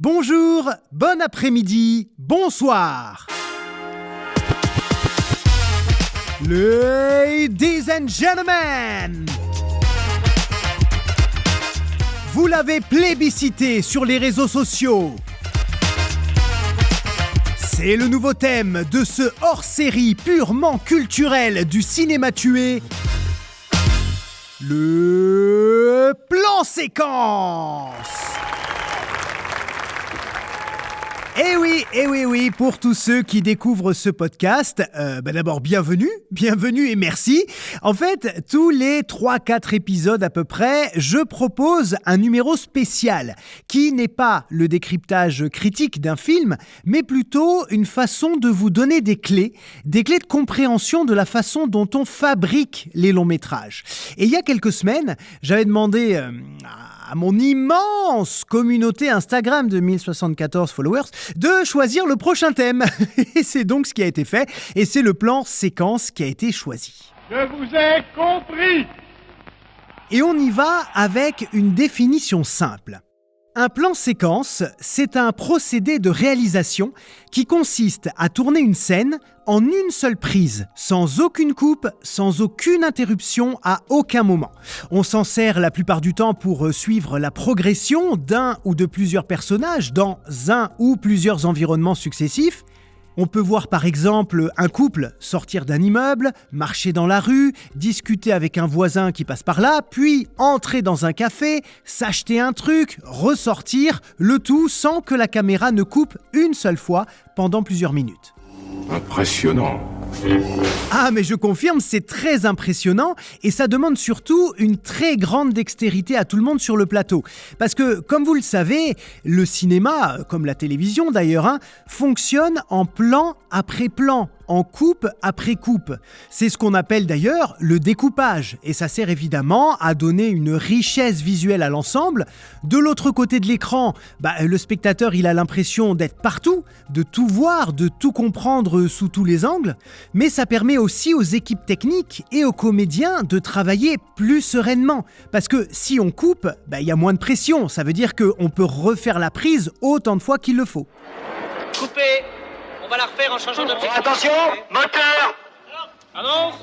Bonjour, bon après-midi, bonsoir. Ladies and gentlemen, vous l'avez plébiscité sur les réseaux sociaux. C'est le nouveau thème de ce hors-série purement culturel du cinéma tué, le plan séquence. Eh oui, pour tous ceux qui découvrent ce podcast, d'abord bienvenue et merci. En fait, tous les 3-4 épisodes à peu près, je propose un numéro spécial qui n'est pas le décryptage critique d'un film, mais plutôt une façon de vous donner des clés de compréhension de la façon dont on fabrique les longs métrages. Et il y a quelques semaines, j'avais demandé à mon immense communauté Instagram de 1074 followers de choisir le prochain thème. Et c'est donc ce qui a été fait, et c'est le plan séquence qui a été choisi. Je vous ai compris. Et on y va avec une définition simple. Un plan séquence, c'est un procédé de réalisation qui consiste à tourner une scène en une seule prise, sans aucune coupe, sans aucune interruption à aucun moment. On s'en sert la plupart du temps pour suivre la progression d'un ou de plusieurs personnages dans un ou plusieurs environnements successifs. On peut voir par exemple un couple sortir d'un immeuble, marcher dans la rue, discuter avec un voisin qui passe par là, puis entrer dans un café, s'acheter un truc, ressortir, le tout sans que la caméra ne coupe une seule fois pendant plusieurs minutes. Impressionnant. Ah mais je confirme, c'est très impressionnant et ça demande surtout une très grande dextérité à tout le monde sur le plateau. Parce que, comme vous le savez, le cinéma, comme la télévision d'ailleurs, fonctionne en plan après plan, en coupe après coupe. C'est ce qu'on appelle d'ailleurs le découpage et ça sert évidemment à donner une richesse visuelle à l'ensemble. De l'autre côté de l'écran, le spectateur il a l'impression d'être partout, de tout voir, de tout comprendre sous tous les angles. Mais ça permet aussi aux équipes techniques et aux comédiens de travailler plus sereinement. Parce que si on coupe, y a moins de pression. Ça veut dire qu'on peut refaire la prise autant de fois qu'il le faut. Coupé. On va la refaire en changeant d'objectif. Attention, moteur. Annonce.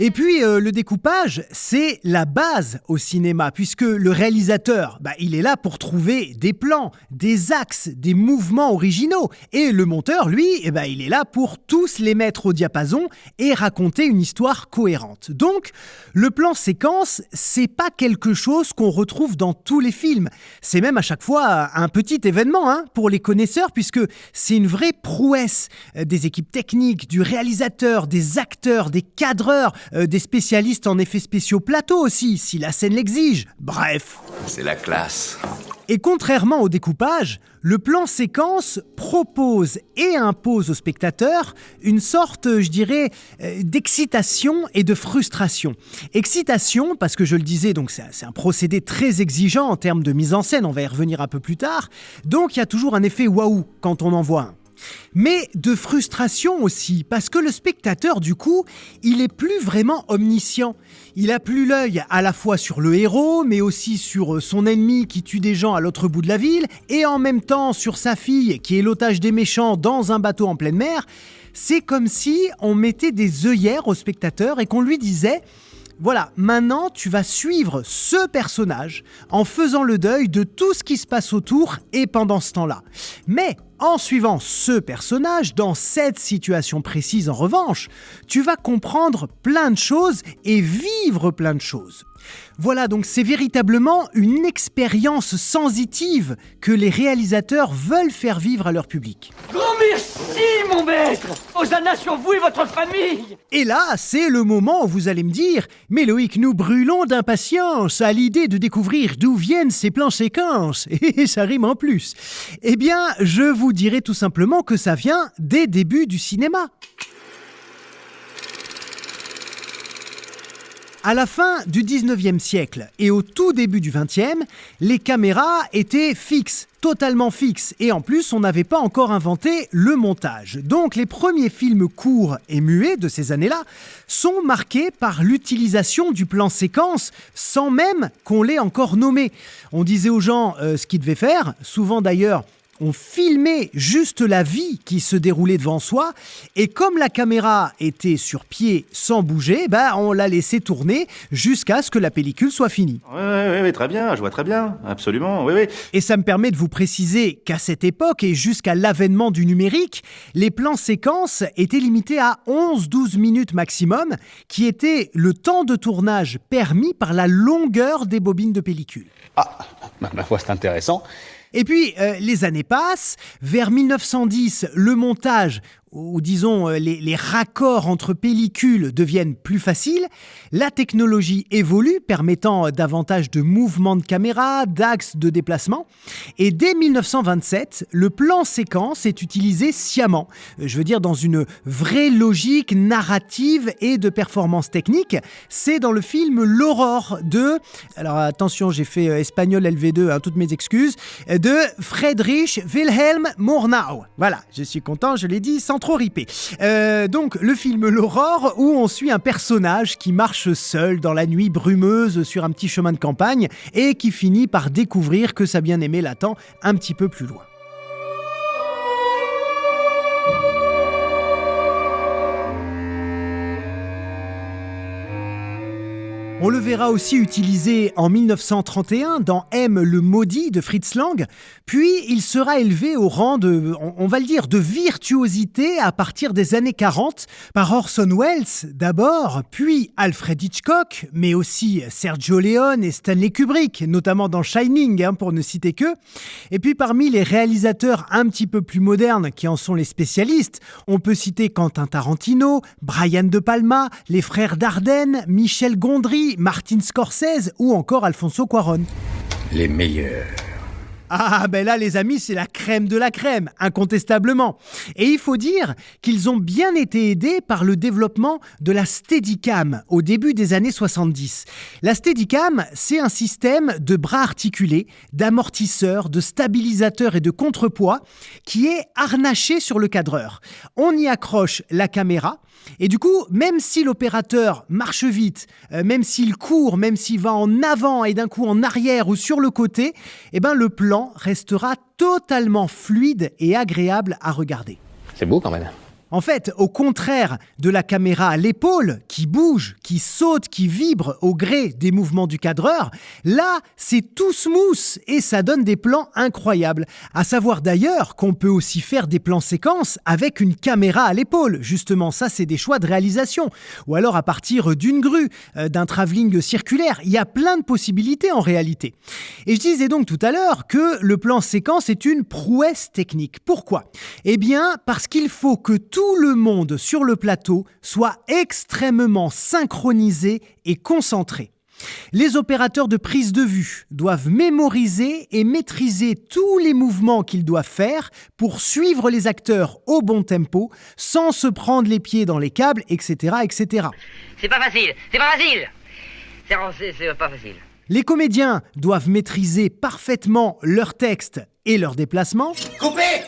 Et puis le découpage, c'est la base au cinéma, puisque le réalisateur, il est là pour trouver des plans, des axes, des mouvements originaux. Et le monteur, lui, il est là pour tous les mettre au diapason et raconter une histoire cohérente. Donc, le plan séquence, c'est pas quelque chose qu'on retrouve dans tous les films. C'est même à chaque fois un petit événement pour les connaisseurs, puisque c'est une vraie prouesse des équipes techniques, du réalisateur, des acteurs, des cadreurs, des spécialistes en effets spéciaux plateau aussi, si la scène l'exige. Bref. C'est la classe. Et contrairement au découpage, le plan séquence propose et impose au spectateur une sorte, d'excitation et de frustration. Excitation, parce que je le disais, donc c'est un procédé très exigeant en termes de mise en scène, on va y revenir un peu plus tard, donc il y a toujours un effet waouh quand on en voit un. Mais de frustration aussi, parce que le spectateur, du coup, il est plus vraiment omniscient. Il a plus l'œil à la fois sur le héros, mais aussi sur son ennemi qui tue des gens à l'autre bout de la ville, et en même temps sur sa fille qui est l'otage des méchants dans un bateau en pleine mer. C'est comme si on mettait des œillères au spectateur et qu'on lui disait... Voilà, maintenant tu vas suivre ce personnage en faisant le deuil de tout ce qui se passe autour et pendant ce temps-là. Mais en suivant ce personnage, dans cette situation précise en revanche, tu vas comprendre plein de choses et vivre plein de choses. Voilà, donc c'est véritablement une expérience sensitive que les réalisateurs veulent faire vivre à leur public. Grand merci, mon maître. Hosanna sur vous et votre famille. Et là, c'est le moment où vous allez me dire « Mais Loïc, nous brûlons d'impatience à l'idée de découvrir d'où viennent ces plans séquences. » Et ça rime en plus. Eh bien, je vous dirai tout simplement que ça vient des débuts du cinéma. À la fin du 19e siècle et au tout début du 20e, les caméras étaient fixes, totalement fixes. Et en plus, on n'avait pas encore inventé le montage. Donc les premiers films courts et muets de ces années-là sont marqués par l'utilisation du plan séquence sans même qu'on l'ait encore nommé. On disait aux gens ce qu'ils devaient faire, souvent d'ailleurs, on filmait juste la vie qui se déroulait devant soi et comme la caméra était sur pied sans bouger, on la laissait tourner jusqu'à ce que la pellicule soit finie. Oui, très bien, je vois très bien, absolument, oui. Et ça me permet de vous préciser qu'à cette époque et jusqu'à l'avènement du numérique, les plans séquences étaient limités à 11-12 minutes maximum, qui était le temps de tournage permis par la longueur des bobines de pellicule. Ah, ma foi, c'est intéressant. Et puis, les années passent. Vers 1910, le montage, ou disons les raccords entre pellicules deviennent plus faciles. La technologie évolue, permettant davantage de mouvements de caméra, d'axes de déplacement. Et dès 1927, le plan séquence est utilisé sciemment. Je veux dire, dans une vraie logique narrative et de performance technique. C'est dans le film L'Aurore de... Alors attention, j'ai fait espagnol LV2, toutes mes excuses. De Friedrich Wilhelm Murnau. Voilà, je suis content, je l'ai dit sans trop riper. Donc le film L'Aurore où on suit un personnage qui marche seul dans la nuit brumeuse sur un petit chemin de campagne et qui finit par découvrir que sa bien-aimée l'attend un petit peu plus loin. On le verra aussi utilisé en 1931 dans M le maudit de Fritz Lang, puis il sera élevé au rang de, on va le dire, de virtuosité à partir des années 40 par Orson Welles d'abord, puis Alfred Hitchcock, mais aussi Sergio Leone et Stanley Kubrick, notamment dans Shining, pour ne citer que. Et puis parmi les réalisateurs un petit peu plus modernes qui en sont les spécialistes, on peut citer Quentin Tarantino, Brian De Palma, les frères Dardenne, Michel Gondry, Martin Scorsese ou encore Alfonso Cuarón. Les meilleurs. Ah là les amis, c'est la crème de la crème, incontestablement. Et il faut dire qu'ils ont bien été aidés par le développement de la Steadicam au début des années 70. La Steadicam, c'est un système de bras articulés, d'amortisseurs, de stabilisateurs et de contrepoids qui est harnaché sur le cadreur. On y accroche la caméra et du coup, même si l'opérateur marche vite, même s'il court, même s'il va en avant et d'un coup en arrière ou sur le côté, le plan restera totalement fluide et agréable à regarder. C'est beau quand même. En fait, au contraire de la caméra à l'épaule, qui bouge, qui saute, qui vibre au gré des mouvements du cadreur, là, c'est tout smooth et ça donne des plans incroyables. À savoir d'ailleurs qu'on peut aussi faire des plans séquences avec une caméra à l'épaule. Justement, ça, c'est des choix de réalisation. Ou alors à partir d'une grue, d'un travelling circulaire. Il y a plein de possibilités en réalité. Et je disais donc tout à l'heure que le plan séquence est une prouesse technique. Pourquoi ? Eh bien, parce qu'il faut que tout le monde sur le plateau soit extrêmement synchronisé et concentré. Les opérateurs de prise de vue doivent mémoriser et maîtriser tous les mouvements qu'ils doivent faire pour suivre les acteurs au bon tempo, sans se prendre les pieds dans les câbles, etc., etc. C'est pas facile. C'est pas facile. Les comédiens doivent maîtriser parfaitement leur texte et leurs déplacements. Coupez!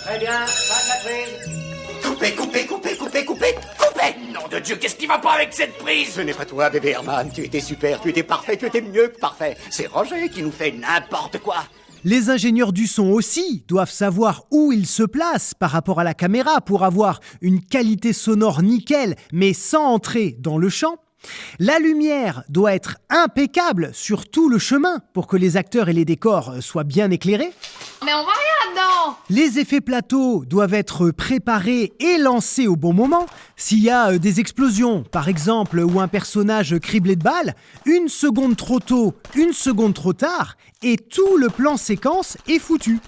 Très bien, pas de la prise. Coupez! Nom de Dieu, qu'est-ce qui va pas avec cette prise? Ce n'est pas toi, bébé Herman. Tu étais super, tu étais parfait, tu étais mieux que parfait. C'est Roger qui nous fait n'importe quoi. Les ingénieurs du son aussi doivent savoir où ils se placent par rapport à la caméra pour avoir une qualité sonore nickel, mais sans entrer dans le champ. La lumière doit être impeccable sur tout le chemin pour que les acteurs et les décors soient bien éclairés. Mais on voit rien là-dedans! Les effets plateaux doivent être préparés et lancés au bon moment. S'il y a des explosions, par exemple, ou un personnage criblé de balles, une seconde trop tôt, une seconde trop tard, et tout le plan séquence est foutu.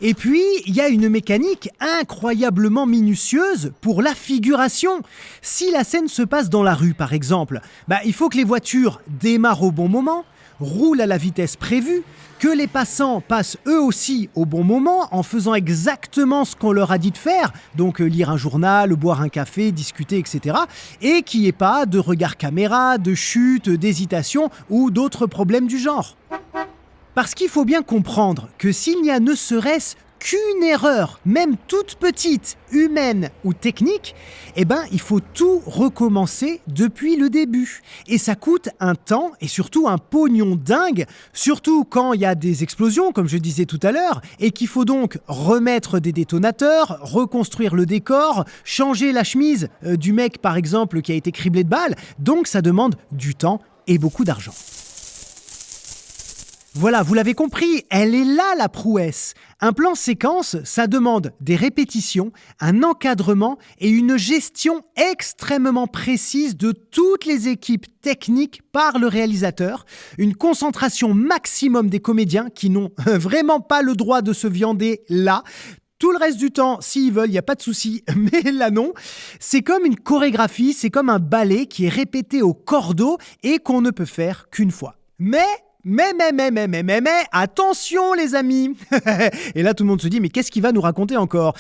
Et puis, il y a une mécanique incroyablement minutieuse pour la figuration. Si la scène se passe dans la rue, par exemple, il faut que les voitures démarrent au bon moment, roulent à la vitesse prévue, que les passants passent eux aussi au bon moment en faisant exactement ce qu'on leur a dit de faire, donc lire un journal, boire un café, discuter, etc. Et qu'il n'y ait pas de regard caméra, de chute, d'hésitation ou d'autres problèmes du genre. Parce qu'il faut bien comprendre que s'il n'y a ne serait-ce qu'une erreur, même toute petite, humaine ou technique, il faut tout recommencer depuis le début. Et ça coûte un temps et surtout un pognon dingue, surtout quand il y a des explosions, comme je disais tout à l'heure, et qu'il faut donc remettre des détonateurs, reconstruire le décor, changer la chemise du mec, par exemple, qui a été criblé de balles. Donc ça demande du temps et beaucoup d'argent. Voilà, vous l'avez compris, elle est là la prouesse. Un plan séquence, ça demande des répétitions, un encadrement et une gestion extrêmement précise de toutes les équipes techniques par le réalisateur, une concentration maximum des comédiens qui n'ont vraiment pas le droit de se viander là. Tout le reste du temps, s'ils veulent, il n'y a pas de souci, mais là non. C'est comme une chorégraphie, c'est comme un ballet qui est répété au cordeau et qu'on ne peut faire qu'une fois. Mais, attention les amis. Et là tout le monde se dit, mais qu'est-ce qu'il va nous raconter encore ?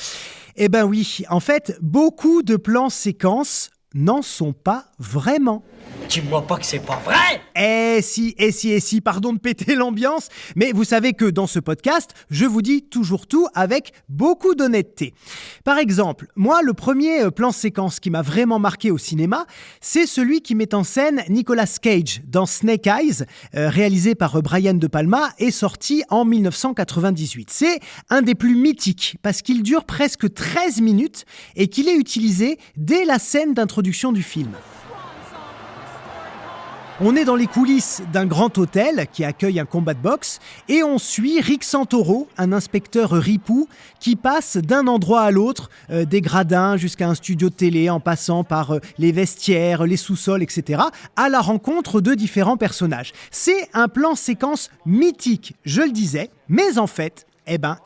Eh ben oui, en fait, beaucoup de plans séquences n'en sont pas vraiment. Dis-moi pas que c'est pas vrai! Eh si, pardon de péter l'ambiance, mais vous savez que dans ce podcast, je vous dis toujours tout avec beaucoup d'honnêteté. Par exemple, moi, le premier plan séquence qui m'a vraiment marqué au cinéma, c'est celui qui met en scène Nicolas Cage dans Snake Eyes, réalisé par Brian De Palma et sorti en 1998. C'est un des plus mythiques parce qu'il dure presque 13 minutes et qu'il est utilisé dès la scène d'introduction du film. On est dans les coulisses d'un grand hôtel qui accueille un combat de boxe et on suit Rick Santoro, un inspecteur ripou qui passe d'un endroit à l'autre, des gradins jusqu'à un studio de télé en passant par les vestiaires, les sous-sols, etc., à la rencontre de différents personnages. C'est un plan séquence mythique, je le disais, mais en fait,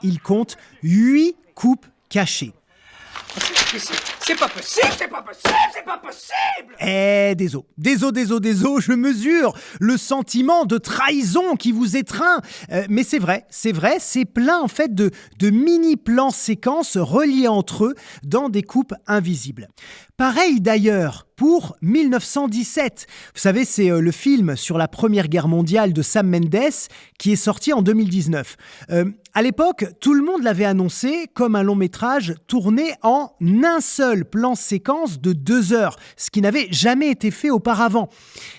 il compte 8 coupes cachées. C'est pas possible, c'est pas possible, c'est pas possible! Désolé, je mesure le sentiment de trahison qui vous étreint. Mais c'est vrai, c'est plein en fait de mini-plans séquences reliés entre eux dans des coupes invisibles. Pareil d'ailleurs pour 1917. Vous savez, c'est le film sur la Première Guerre mondiale de Sam Mendes qui est sorti en 2019. À l'époque, tout le monde l'avait annoncé comme un long métrage tourné en un seul plan séquence de 2 heures, ce qui n'avait jamais été fait auparavant.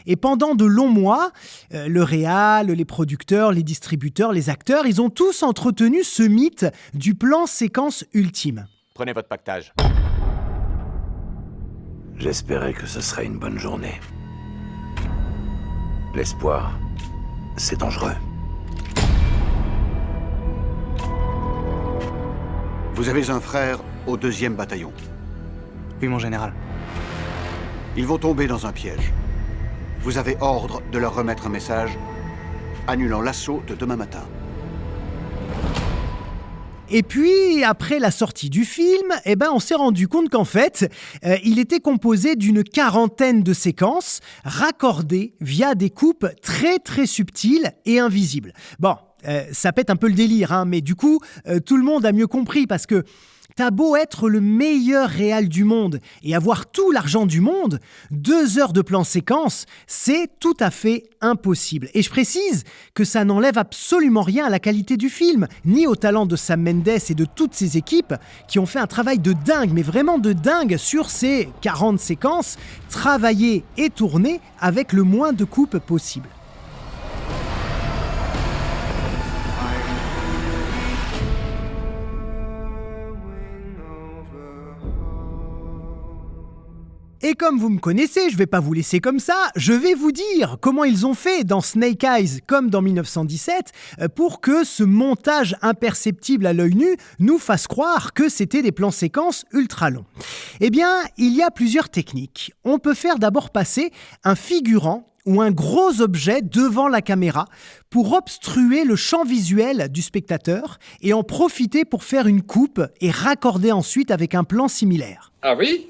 Et pendant de longs mois, le réal, les producteurs, les distributeurs, les acteurs, ils ont tous entretenu ce mythe du plan séquence ultime. Prenez votre pactage. J'espérais que ce serait une bonne journée. L'espoir, c'est dangereux. Vous avez un frère au 2e bataillon. Oui, mon général. Ils vont tomber dans un piège. Vous avez ordre de leur remettre un message annulant l'assaut de demain matin. Et puis, après la sortie du film, on s'est rendu compte qu'en fait, il était composé d'une 40aine de séquences raccordées via des coupes très très subtiles et invisibles. Bon, ça pète un peu le délire, mais du coup, tout le monde a mieux compris parce que t'as beau être le meilleur réal du monde et avoir tout l'argent du monde, 2 heures de plan séquence, c'est tout à fait impossible. Et je précise que ça n'enlève absolument rien à la qualité du film, ni au talent de Sam Mendes et de toutes ses équipes qui ont fait un travail de dingue, mais vraiment de dingue sur ces 40 séquences, travaillées et tournées avec le moins de coupes possible. Et comme vous me connaissez, je vais pas vous laisser comme ça, je vais vous dire comment ils ont fait dans Snake Eyes comme dans 1917 pour que ce montage imperceptible à l'œil nu nous fasse croire que c'était des plans séquences ultra longs. Eh bien, il y a plusieurs techniques. On peut faire d'abord passer un figurant ou un gros objet devant la caméra pour obstruer le champ visuel du spectateur et en profiter pour faire une coupe et raccorder ensuite avec un plan similaire. Ah oui ?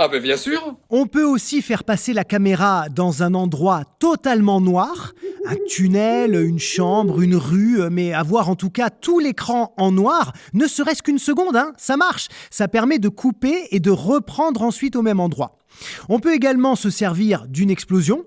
Ah ben bien sûr. On peut aussi faire passer la caméra dans un endroit totalement noir, un tunnel, une chambre, une rue, mais avoir en tout cas tout l'écran en noir, ne serait-ce qu'une seconde, hein, ça marche. Ça permet de couper et de reprendre ensuite au même endroit. On peut également se servir d'une explosion.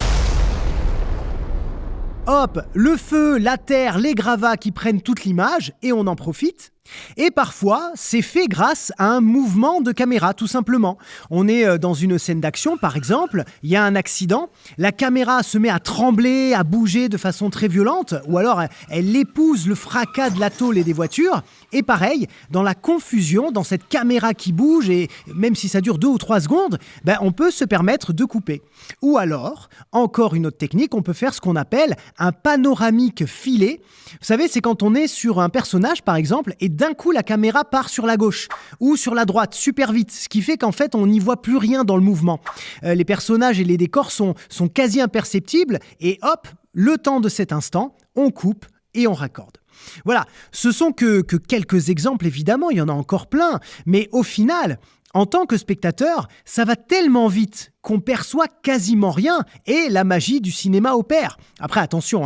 Hop, le feu, la terre, les gravats qui prennent toute l'image et on en profite. Et parfois, c'est fait grâce à un mouvement de caméra, tout simplement. On est dans une scène d'action, par exemple, il y a un accident, la caméra se met à trembler, à bouger de façon très violente, ou alors elle épouse le fracas de la tôle et des voitures. Et pareil, dans la confusion, dans cette caméra qui bouge, et même si ça dure 2 ou 3 secondes, on peut se permettre de couper. Ou alors, encore une autre technique, on peut faire ce qu'on appelle un panoramique filé. Vous savez, c'est quand on est sur un personnage, par exemple, et d'un coup, la caméra part sur la gauche ou sur la droite, super vite, ce qui fait qu'en fait, on n'y voit plus rien dans le mouvement. Les personnages et les décors sont quasi imperceptibles et hop, le temps de cet instant, on coupe et on raccorde. Voilà, ce sont que quelques exemples, évidemment, il y en a encore plein, mais au final, en tant que spectateur, ça va tellement vite qu'on perçoit quasiment rien et la magie du cinéma opère. Après, attention,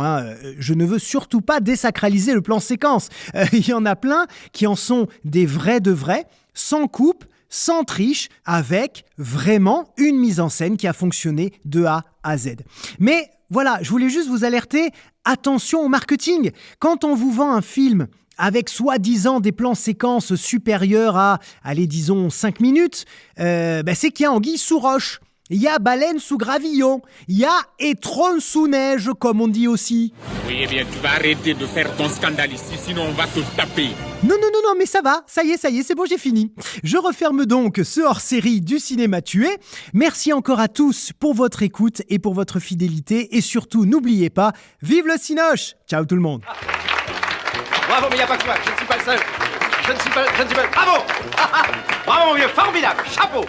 je ne veux surtout pas désacraliser le plan séquence. Il y en a plein qui en sont des vrais de vrais, sans coupe, sans triche, avec vraiment une mise en scène qui a fonctionné de A à Z. Mais voilà, je voulais juste vous alerter, attention au marketing. Quand on vous vend un film avec soi-disant des plans séquences supérieurs à, allez, disons 5 minutes, c'est qu'il y a anguille sous roche. Il y a baleine sous gravillon. Il y a étron sous neige, comme on dit aussi. Oui, eh bien, tu vas arrêter de faire ton scandale ici, sinon on va te taper. Non, mais ça va, ça y est, c'est bon, j'ai fini. Je referme donc ce hors-série du cinéma tué. Merci encore à tous pour votre écoute et pour votre fidélité. Et surtout, n'oubliez pas, vive le Cinoche! Ciao tout le monde. Bravo, mais il n'y a pas que moi, je ne suis pas le seul. Je ne suis pas... Bravo. Bravo, mon vieux, formidable, chapeau.